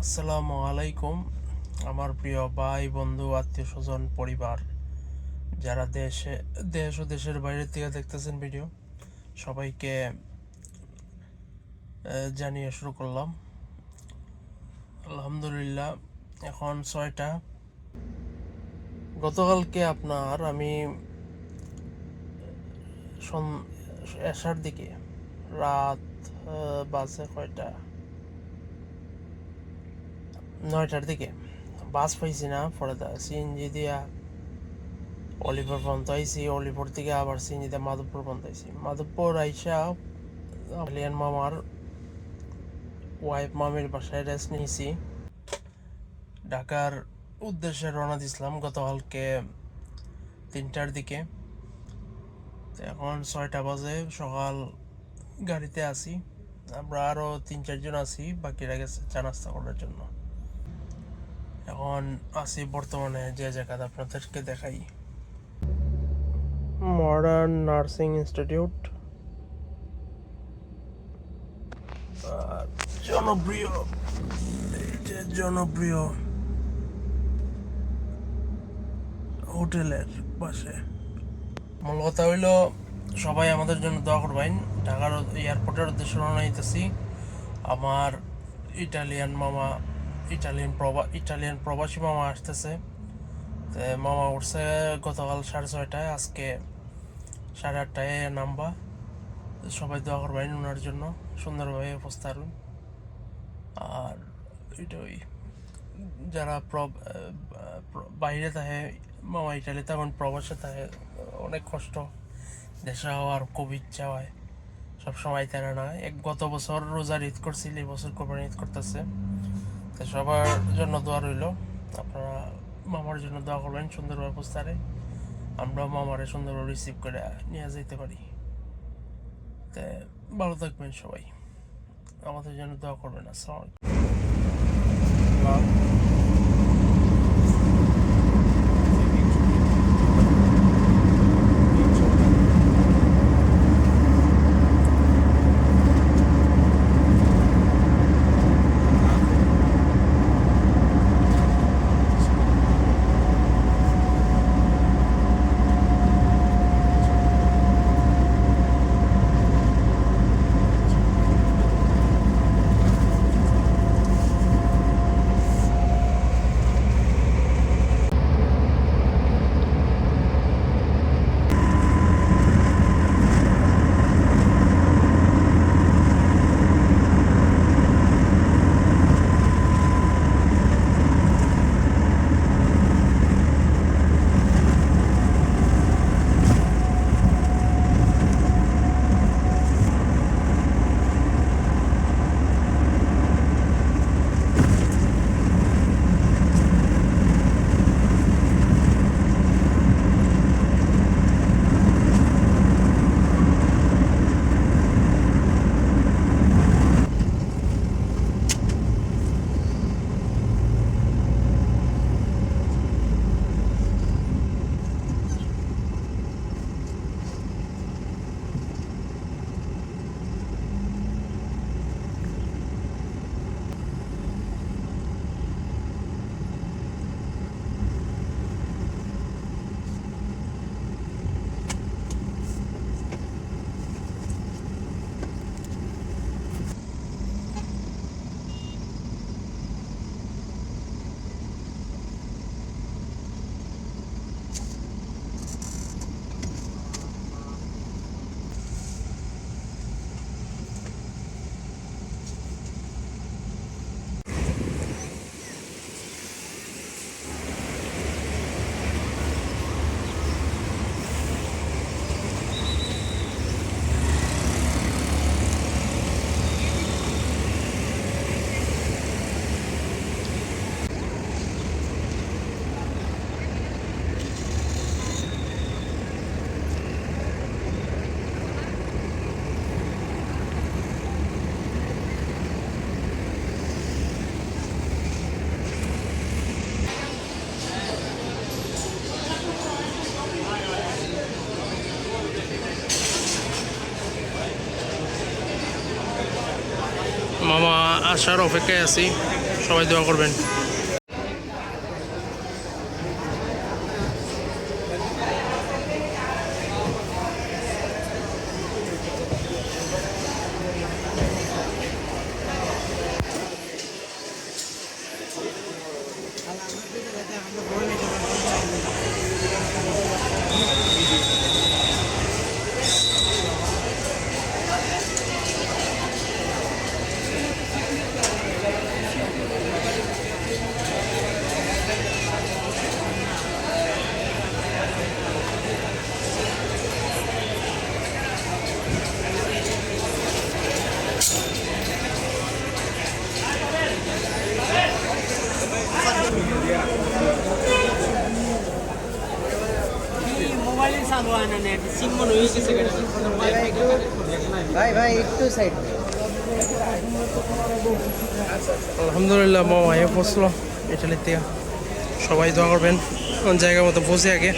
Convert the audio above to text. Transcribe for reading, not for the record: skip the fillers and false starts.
আসসালামু আলাইকুম আমার প্রিয় ভাই বন্ধু আত্মীয় স্বজন পরিবার যারা দেশ ও দেশের বাইরে থেকে দেখতেছেন ভিডিও সবাইকে জানিয়ে শুরু করলাম। আলহামদুলিল্লাহ, এখন 6টা। গতকালকে আপনার আমি এশার দিকে রাত বাজে কয়টা, 9টার দিকে বাস পাইছি না, পরে সিএনজি দিয়া অলিভর পর্যন্ত আইসি। অলিভর থেকে আবার সিএনজিতে মাধবপুর পর্যন্ত আইসি। মাধবপুর আইসা আলিয়ান মামার ওয়াইফ মামির বাসায় রেস্ট নিয়েছি। ঢাকার উদ্দেশ্যে রওনা দিয়েছিলাম গতকালকে 3টার দিকে। এখন 6টা বাজে, সকাল গাড়িতে আছি। আমরা আরও 3-4 জন আছি, বাকিরা গেছে চা নাস্তা করার জন্য। এখন আছি বর্তমানে যে জায়গাটা আপনাদেরকে দেখাই, মডার্ন নার্সিং ইনস্টিটিউট। জনপ্রিয় হোটেলের পাশে। মূল কথা হইল, সবাই আমাদের জন্য দোয়া করবেন। ঢাকার এয়ারপোর্টের উদ্দেশ্যে রওনা দিতেছি। আমার ইটালিয়ান প্রবাসী মামা আসতেছে। মামা উঠছে গতকাল 6:30টায়, আজকে 8:30টায় নামবা। সবাই দোয়া করবেন ওনার জন্য, সুন্দরভাবে উপস্থাপন। আর এটাই, যারা বাইরে থাকে, মামা ইটালি তখন প্রবাসে থাকে, অনেক কষ্ট। দেশে হওয়ার খুব ইচ্ছা হয়, সবসময় তারা না। গত বছর রোজার ঈদ করছিল, এই বছর কোরবানি ঈদ করতেছে। তো সবার জন্য দোয়া রইল। আপনারা মামার জন্য দোয়া করবেন সুন্দর ব্যবস্থারে, আমরা মামারে সুন্দরভাবে রিসিভ করে নিয়ে যেতে পারি। তো ভালো থাকবেন সবাই, আমাদের জন্য দোয়া করবেন। আসসালামু আলাইকুম। মামা আসার অপেক্ষায় আছি। সবাই দোয়া করবেন। মোবাইলে চালু হয় না নেট সিম মনে হয়ে গেছে ভাই ভাই একটু সাইড আলহামদুলিল্লাহ মামা এ পৌঁছলো ইটালির থেকে। সবাই দোয়া করবেন জায়গা মতো পৌঁছে আগে।